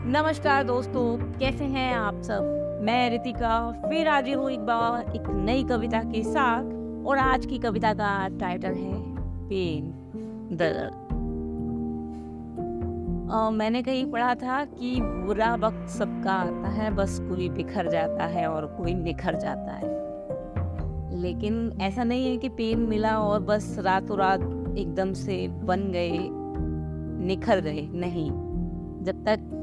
नमस्कार दोस्तों, कैसे हैं आप सब। मैं रितिका फिर हाजिर हूँ एक बार एक नई कविता के साथ। और आज की कविता का टाइटल है पेन, दर्द। मैंने कहीं पढ़ा था कि बुरा वक्त सबका आता है, बस कोई बिखर जाता है और कोई निखर जाता है। लेकिन ऐसा नहीं है कि पेन मिला और बस रातों रात एकदम से बन गए, निखर गए। नहीं, जब तक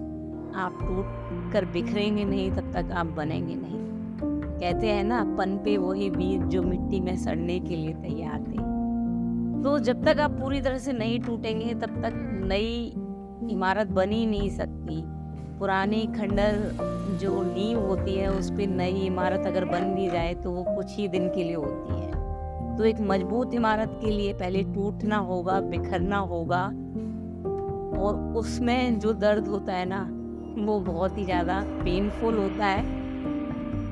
आप टूट कर बिखरेंगे नहीं तब तक आप बनेंगे नहीं। कहते हैं ना, पनपे वही बीज जो मिट्टी में सड़ने के लिए तैयार थे। तो जब तक आप पूरी तरह से नहीं टूटेंगे तब तक नई इमारत बन ही नहीं सकती। पुरानी खंडर जो नींव होती है उस पर नई इमारत अगर बन भी जाए तो वो कुछ ही दिन के लिए होती है। तो एक मजबूत इमारत के लिए पहले टूटना होगा, बिखरना होगा। और उसमें जो दर्द होता है ना, वो बहुत ही ज़्यादा पेनफुल होता है।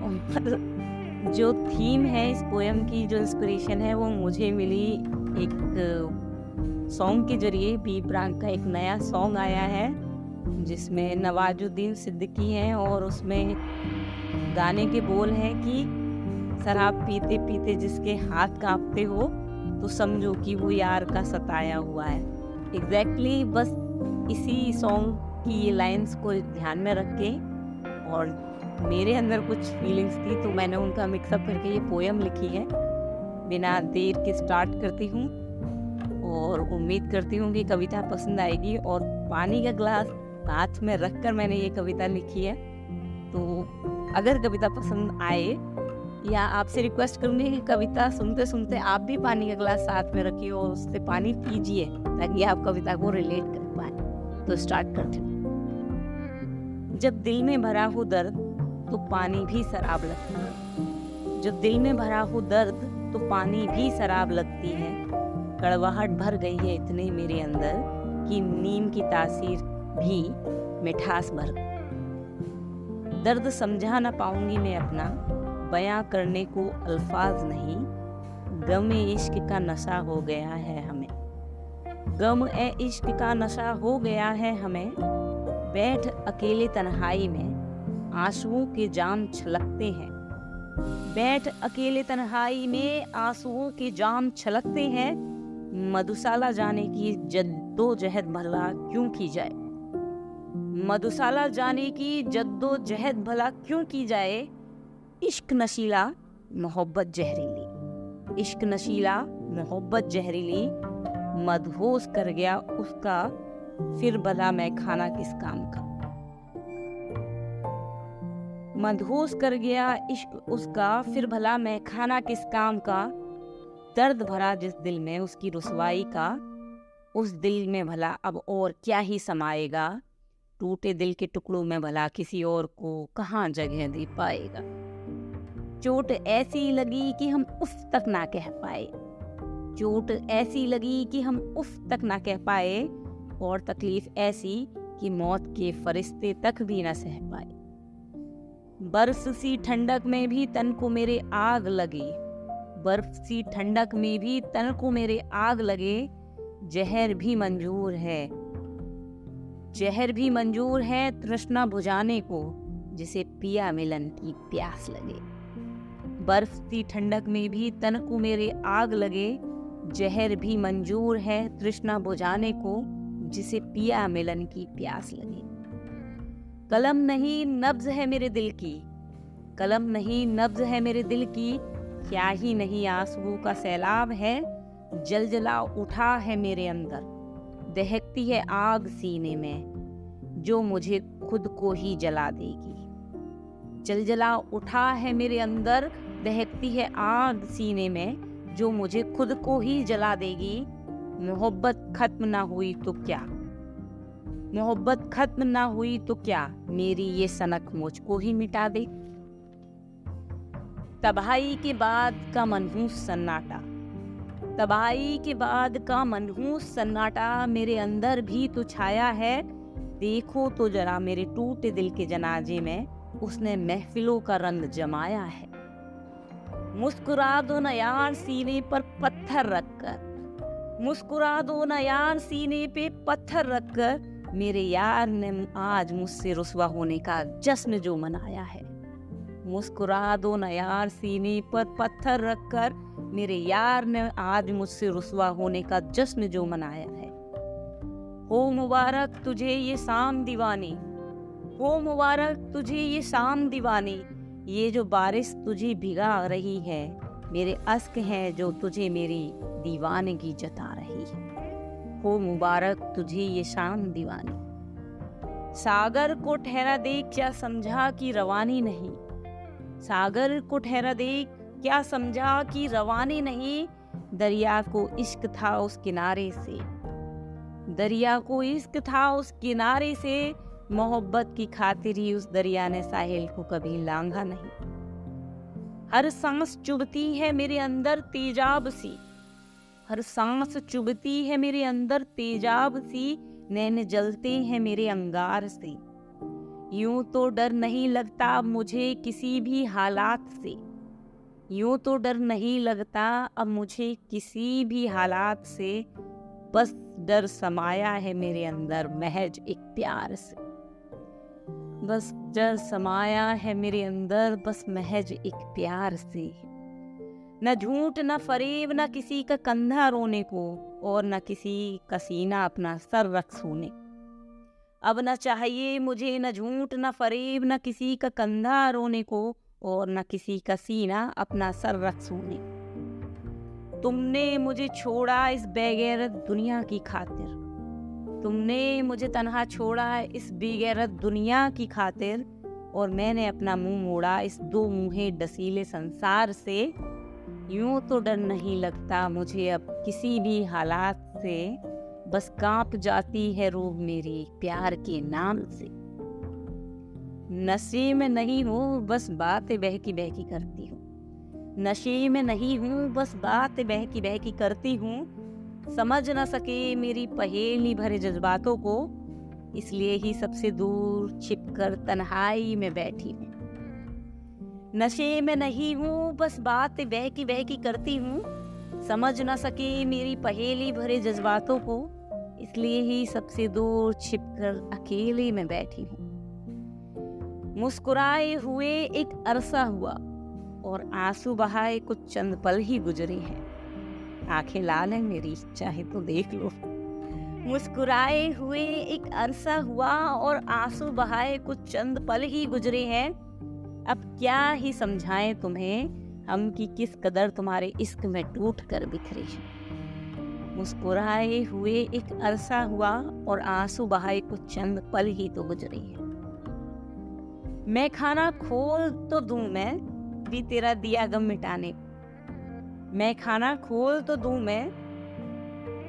और जो थीम है इस पोएम की, जो इंस्पिरेशन है, वो मुझे मिली एक सॉन्ग के जरिए। बी प्राक का एक नया सॉन्ग आया है जिसमें नवाजुद्दीन सिद्दीकी हैं और उसमें गाने के बोल हैं कि शराब पीते पीते जिसके हाथ कांपते हो तो समझो कि वो यार का सताया हुआ है। एग्जैक्टली बस इसी सॉन्ग की ये लाइंस को ध्यान में रख के और मेरे अंदर कुछ फीलिंग्स थी तो मैंने उनका मिक्सअप करके ये पोएम लिखी है। बिना देर के स्टार्ट करती हूँ और उम्मीद करती हूँ कि कविता पसंद आएगी। और पानी का ग्लास हाथ में रखकर मैंने ये कविता लिखी है। तो अगर कविता पसंद आए, या आपसे रिक्वेस्ट करूँगी कि कविता सुनते सुनते आप भी पानी का ग्लास साथ में रखिए और उससे पानी पीजिए ताकि आप कविता को रिलेट कर पाए। तो स्टार्ट करते हैं। जब दिल में भरा हो दर्द तो पानी भी शराब लगती है। जब दिल में भरा हो दर्द तो पानी भी शराब लगती है। कड़वाहट भर गई है इतने मेरे अंदर कि नीम की तासीर भी मिठास भर गई। दर्द समझा ना पाऊंगी मैं अपना, बयां करने को अल्फाज नहीं। गम इश्क का नशा हो गया है हमें, गम ए इश्क का नशा हो गया है हमें। बैठ अकेले तन्हाई में आंसुओं के जाम छलकते हैं। बैठ अकेले तन्हाई में आंसुओं के जाम छलकते हैं। मधुशाला जाने की जद्दोजहद भला क्यों की जाए। मधुशाला जाने की जद्दोजहद भला क्यों की जाए। इश्क नशीला मोहब्बत जहरीली, इश्क नशीला मोहब्बत जहरीली। मदहोश कर गया उसका फिर भला मैं खाना किस काम का। मदहोश कर गया इश्क उसका फिर भला मैं खाना किस काम का। दर्द भरा जिस दिल में उसकी रुसवाई का, उस दिल में भला अब और क्या ही समाएगा। टूटे दिल के टुकड़ों में भला किसी और को कहाँ जगह दे पाएगा। चोट ऐसी लगी कि हम उफ तक ना कह पाए। चोट ऐसी लगी कि हम उफ तक ना कह पाए। और तकलीफ ऐसी कि मौत के फरिश्ते तक भी न सह पाए। बर्फ सी ठंडक में भी तन को मेरे आग लगे। बर्फ सी ठंडक में भी तन को मेरे आग लगे। जहर भी मंजूर है, जहर भी मंजूर है तृष्णा बुझाने को, जिसे पिया मिलन की प्यास लगे। बर्फ सी ठंडक में भी तन को मेरे आग लगे। जहर भी मंजूर है तृष्णा बुझाने को, जिसे पिया मिलन की प्यास लगे। कलम नहीं नब्ज है मेरे दिल की, कलम नहीं नब्ज है मेरे दिल की। क्या ही नहीं आंसुओं का सैलाब है। जलजला उठा है मेरे अंदर, दहकती है आग सीने में, जो मुझे खुद को ही जला देगी। जलजला उठा है मेरे अंदर, दहकती है आग सीने में, जो मुझे खुद को ही जला देगी। मोहब्बत खत्म ना हुई तो क्या, मोहब्बत खत्म ना हुई तो क्या, मेरी ये सनक मुझको ही मिटा दे। तबाही के बाद का मनहूस सन्नाटा, तबाही के बाद का मनहूस सन्नाटा मेरे अंदर भी तो छाया है। देखो तो जरा मेरे टूटे दिल के जनाजे में उसने महफिलों का रंग जमाया है। मुस्कुरा दो न यार सीने पर पत्थर रखकर, मुस्कुरा दो न यार सीने पे पत्थर रखकर। मेरे यार ने आज मुझसे रुसवा होने का जश्न जो मनाया है। मुस्कुरा दो ना यार सीने पर पत्थर रखकर, मेरे यार ने आज मुझसे रुसवा होने का जश्न जो मनाया है। हो मुबारक तुझे ये शाम दीवानी, हो मुबारक तुझे ये शाम दीवानी, ये जो बारिश तुझे भिगा रही है, मेरे अश्क हैं जो तुझे मेरी दीवानगी जता रही है। हो मुबारक तुझे ये शाम दीवानी। सागर को ठहरा देख क्या समझा कि रवानी नहीं, सागर को ठहरा देख क्या समझा कि रवानी नहीं, दरिया को इश्क था उस किनारे से, दरिया को इश्क था उस किनारे से, मोहब्बत की खातिर ही उस दरिया ने साहिल को कभी लांघा नहीं। हर सांस चुभती है मेरे अंदर तेजाब सी, हर सांस चुभती है मेरे अंदर तेजाब सी, नैन जलते हैं मेरे अंगार से। यूं तो डर नहीं लगता मुझे किसी भी हालात से, यूं तो डर नहीं लगता अब मुझे किसी भी हालात से, बस डर समाया है मेरे अंदर महज एक प्यार से, बस डर समाया है मेरे अंदर बस महज एक प्यार से। न झूठ न फरेब न किसी का कंधा रोने को, और न किसी का सीना अपना सर रख सोने। अब न चाहिए मुझे न झूठ न फरेब न किसी का कंधा रोने को, और न किसी का सीना अपना सर रख सोने। तुमने मुझे छोड़ा इस बेगैरत दुनिया की खातिर, तुमने मुझे तन्हा छोड़ा इस बेगैरत दुनिया की खातिर, और मैंने अपना मुंह मोड़ा इस दो मुँहे डसीले संसार से। यूं तो डर नहीं लगता मुझे अब किसी भी हालात से, बस कांप जाती है रूह मेरी प्यार के नाम से। नशे में नहीं हूँ बस बातें बहकी बहकी करती हूँ, नशे में नहीं हूँ बस बातें बहकी बहकी करती हूँ, समझ न सके मेरी पहेली भरे जज्बातों को, इसलिए ही सबसे दूर छिपकर तन्हाई में बैठी हूँ। नशे में नहीं हूँ बस बातें बहकी बहकी करती हूँ, समझ न सके मेरी पहेली भरे जज्बातों को, इसलिए ही सबसे दूर छिपकर अकेले में बैठी हूँ। मुस्कुराए हुए एक अरसा हुआ और आंसू बहाए कुछ चंद पल ही गुजरे हैं। आंखें लाल हैं मेरी, चाहे तो देख लो। मुस्कुराए हुए एक अरसा हुआ और आंसू बहाए कुछ चंद पल ही गुजरे हैं। अब क्या ही समझाएं तुम्हें हम कि किस कदर तुम्हारे इश्क में टूट कर बिखरे हैं। मुस्कुराए हुए एक अरसा हुआ और आंसू बहाए कुछ चंद पल ही तो गुजरे हैं। मैं खाना खोल तो दूं मैं भी तेरा दिया गम मिटाने, मैं खाना खोल तो दूं मैं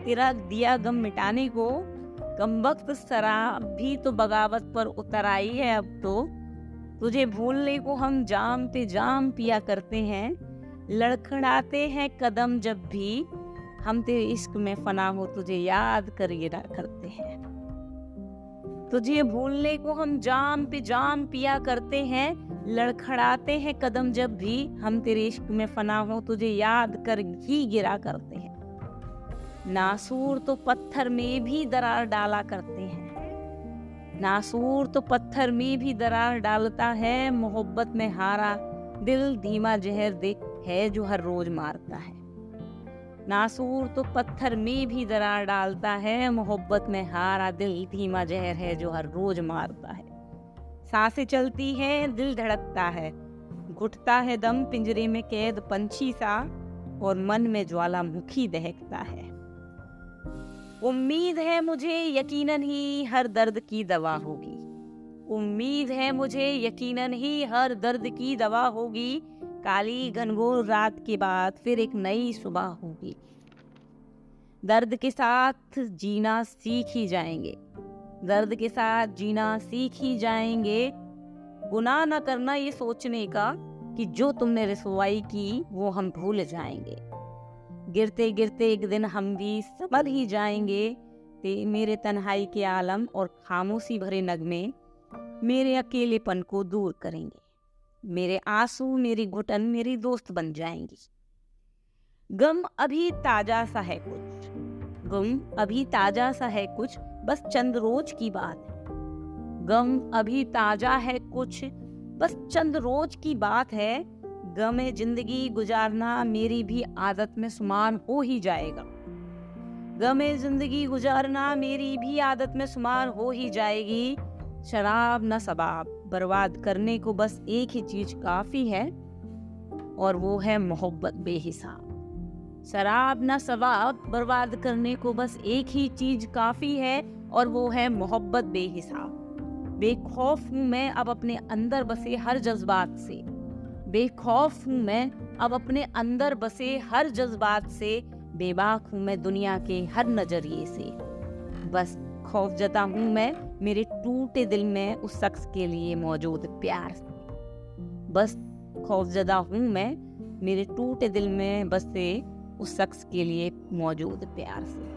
तेरा दिया गम मिटाने को, कमबख्त शराब भी तो बगावत पर उतर आई है अब तो। तुझे भूलने को हम जाम पे जाम पिया करते हैं, लड़खड़ाते हैं कदम जब भी हम तेरे इश्क में फना हो तुझे याद कर गिरा करते हैं। तुझे भूलने को हम जाम पे जाम पिया करते हैं, लड़खड़ाते हैं कदम जब भी हम तेरे इश्क में फना हो तुझे याद कर ही गिरा करते हैं। नासूर तो पत्थर में भी दरार डाला करते हैं, नासूर तो पत्थर में भी दरार डालता है, मोहब्बत में हारा दिल धीमा जहर दे है जो हर रोज मारता है। नासूर तो पत्थर में भी दरार डालता है, मोहब्बत में हारा दिल धीमा जहर है जो हर रोज मारता है। सांसें चलती हैं दिल धड़कता है, घुटता है दम पिंजरे में कैद पंछी सा, और मन में ज्वालामुखी दहकता है। उम्मीद है मुझे यकीनन ही हर दर्द की दवा होगी, उम्मीद है मुझे यकीनन ही हर दर्द की दवा होगी, काली घनघोर रात के बाद फिर एक नई सुबह होगी। दर्द के साथ जीना सीख ही जाएंगे, दर्द के साथ जीना सीख ही जाएंगे, गुनाह न करना ये सोचने का कि जो तुमने रसवाई की वो हम भूल जाएंगे। गिरते गिरते एक दिन हम भी संभल ही जाएंगे, ते मेरे तन्हाई के आलम और खामोशी भरे नगमे मेरे अकेलेपन को दूर करेंगे। मेरे आंसू मेरी घुटन मेरी दोस्त बन जाएंगी। गम अभी ताजा सा है कुछ, गम अभी ताजा सा है कुछ, बस चंद रोज की बात है। गम अभी ताजा है कुछ, बस चंद रोज की बात है। गमे जिंदगी गुजारना मेरी भी आदत में शुमार हो ही जाएगा। गमे जिंदगी गुजारना मेरी भी आदत में शुमार हो ही जाएगी। शराब न सबाब बर्बाद करने को बस एक ही चीज काफी है, और वो है मोहब्बत बेहिसाब। शराब न सबाब बर्बाद करने को बस एक ही चीज काफी है, और वो है मोहब्बत बेहिसाब। बेखौफ हूँ मैं अब अपने अंदर बसे हर जज्बात से। बेखौफ हूँ मैं अब अपने अंदर बसे हर जज्बात से। बेबाक हूँ मैं दुनिया के हर नजरिए से। बस खौफजदा हूँ मैं मेरे टूटे दिल में उस शख्स के लिए मौजूद प्यार से। बस खौफजदा हूँ मैं मेरे टूटे दिल में बसे उस शख्स के लिए मौजूद प्यार से।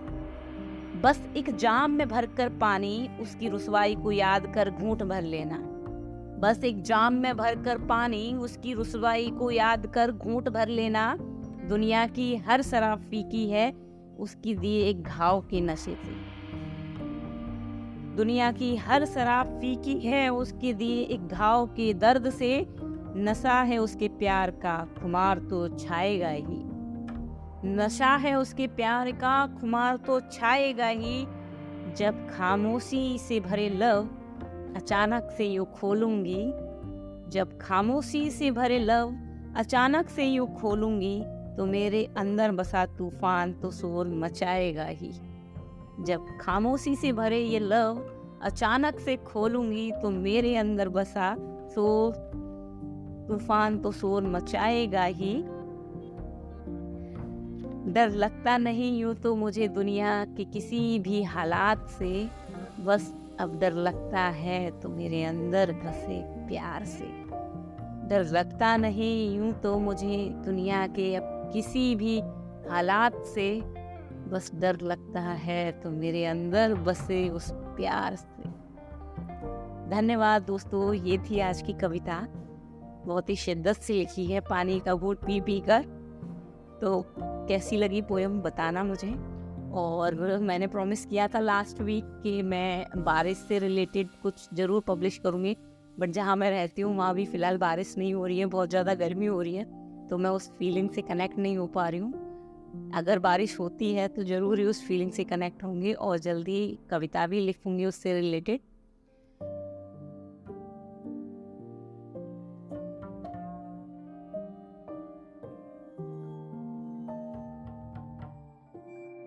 बस एक जाम में भरकर पानी उसकी रुसवाई को याद कर घूंट भर लेना। बस एक जाम में भरकर पानी उसकी रुसवाई को याद कर घूंट भर लेना। दुनिया की हर शराब फीकी है उसकी दिए एक घाव के नशे से। दुनिया की हर शराब फीकी है उसके दिए एक घाव के दर्द से। नशा है उसके प्यार का खुमार तो छाएगा ही। नशा है उसके प्यार का खुमार तो छाएगा ही। जब खामोशी से भरे लब अचानक से यूं खोलूंगी। जब खामोशी से भरे लब अचानक से यूं खोलूंगी, तो मेरे अंदर बसा तूफान तो शोर मचाएगा ही। जब खामोशी से भरे ये लब अचानक से खोलूंगी, तो मेरे अंदर बसा तूफान तो शोर मचाएगा ही। डर लगता नहीं यूं तो मुझे दुनिया के किसी भी हालात से। बस अब डर लगता है तो मेरे अंदर बसे प्यार से। डर लगता नहीं यूं तो मुझे दुनिया के अब किसी भी हालात से। बस डर लगता है तो मेरे अंदर बसे उस प्यार से। धन्यवाद दोस्तों, ये थी आज की कविता। बहुत ही शिद्दत से लिखी है, पानी का घूंट पी पी कर। तो कैसी लगी पोयम बताना मुझे। और मैंने प्रॉमिस किया था लास्ट वीक कि मैं बारिश से रिलेटेड कुछ ज़रूर पब्लिश करूँगी, बट जहाँ मैं रहती हूँ वहाँ भी फ़िलहाल बारिश नहीं हो रही है, बहुत ज़्यादा गर्मी हो रही है, तो मैं उस फीलिंग से कनेक्ट नहीं हो पा रही हूँ। अगर बारिश होती है तो ज़रूर ही उस फीलिंग से कनेक्ट होंगी और जल्दी कविता भी लिखूँगी उससे रिलेटेड।